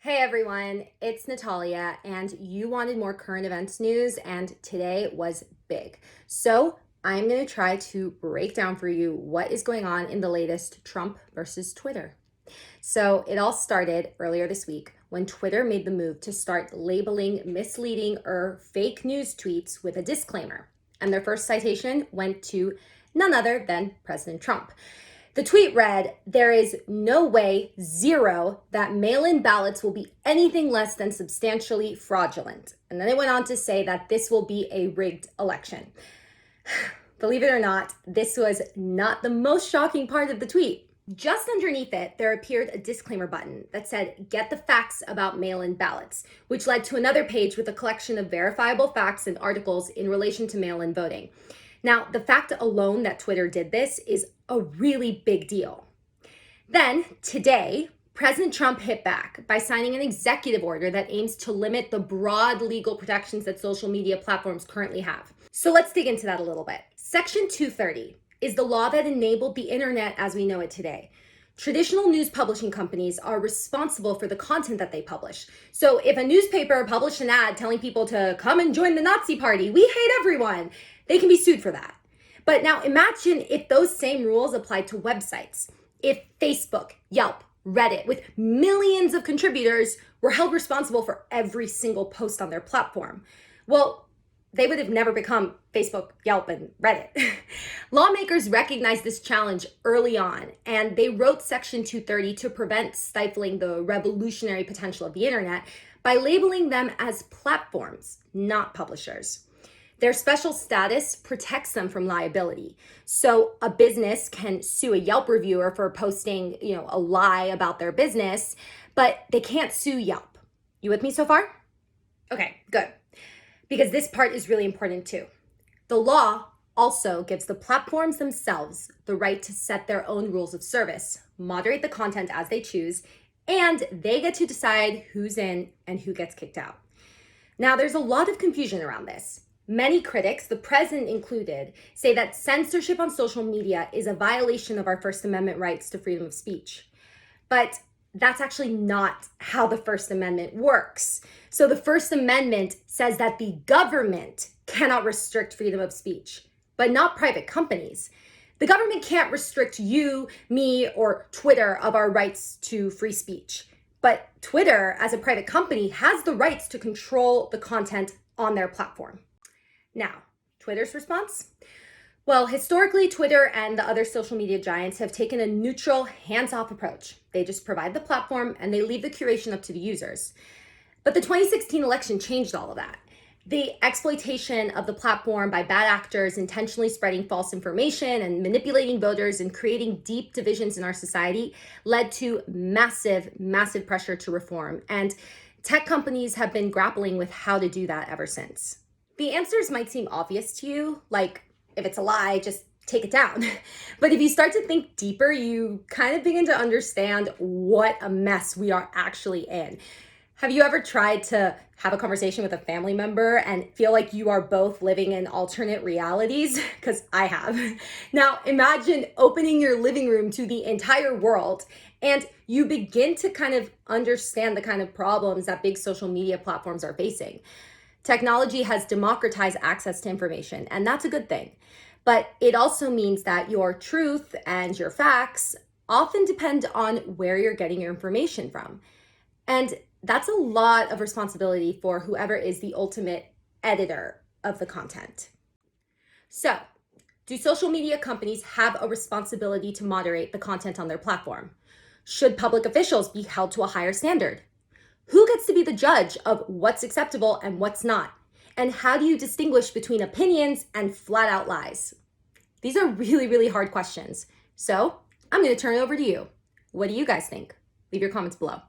Hey everyone, it's Natalia, and you wanted more current events news, and today was big. So I'm going to try to break down for you what is going on in the latest Trump versus Twitter. So it all started earlier this week when Twitter made the move to start labeling misleading or fake news tweets with a disclaimer. And their first citation went to none other than President Trump. The tweet read, "There is no way, zero, that mail-in ballots will be anything less than substantially fraudulent." And then it went on to say that this will be a rigged election. Believe it or not, this was not the most shocking part of the tweet. Just underneath it, there appeared a disclaimer button that said, "Get the facts about mail-in ballots," which led to another page with a collection of verifiable facts and articles in relation to mail-in voting. Now, the fact alone that Twitter did this is a really big deal. Then, today, President Trump hit back by signing an executive order that aims to limit the broad legal protections that social media platforms currently have. So let's dig into that a little bit. Section 230 is the law that enabled the internet as we know it today. Traditional news publishing companies are responsible for the content that they publish. So if a newspaper published an ad telling people to come and join the Nazi party, we hate everyone, they can be sued for that. But now imagine if those same rules applied to websites. If Facebook, Yelp, Reddit, with millions of contributors, were held responsible for every single post on their platform. Well, they would have never become Facebook, Yelp, and Reddit. Lawmakers recognized this challenge early on, and they wrote Section 230 to prevent stifling the revolutionary potential of the internet by labeling them as platforms, not publishers. Their special status protects them from liability. So a business can sue a Yelp reviewer for posting, a lie about their business, but they can't sue Yelp. You with me so far? Okay, good. Because this part is really important too. The law also gives the platforms themselves the right to set their own rules of service, moderate the content as they choose, and they get to decide who's in and who gets kicked out. Now, there's a lot of confusion around this. Many critics, the president included, say that censorship on social media is a violation of our First Amendment rights to freedom of speech. But that's actually not how the First Amendment works. So the First Amendment says that the government cannot restrict freedom of speech, but not private companies. The government can't restrict you, me, or Twitter of our rights to free speech. But Twitter, as a private company, has the rights to control the content on their platform. Now, Twitter's response? Well, historically, Twitter and the other social media giants have taken a neutral, hands-off approach. They just provide the platform and they leave the curation up to the users. But the 2016 election changed all of that. The exploitation of the platform by bad actors intentionally spreading false information and manipulating voters and creating deep divisions in our society led to massive, massive pressure to reform. And tech companies have been grappling with how to do that ever since. The answers might seem obvious to you, like if it's a lie, just take it down. But if you start to think deeper, you kind of begin to understand what a mess we are actually in. Have you ever tried to have a conversation with a family member and feel like you are both living in alternate realities? Because I have. Now imagine opening your living room to the entire world and you begin to kind of understand the kind of problems that big social media platforms are facing. Technology has democratized access to information, and that's a good thing. But it also means that your truth and your facts often depend on where you're getting your information from. And that's a lot of responsibility for whoever is the ultimate editor of the content. So, do social media companies have a responsibility to moderate the content on their platform? Should public officials be held to a higher standard? Who gets to be the judge of what's acceptable and what's not? And how do you distinguish between opinions and flat out lies? These are really, really hard questions. So I'm going to turn it over to you. What do you guys think? Leave your comments below.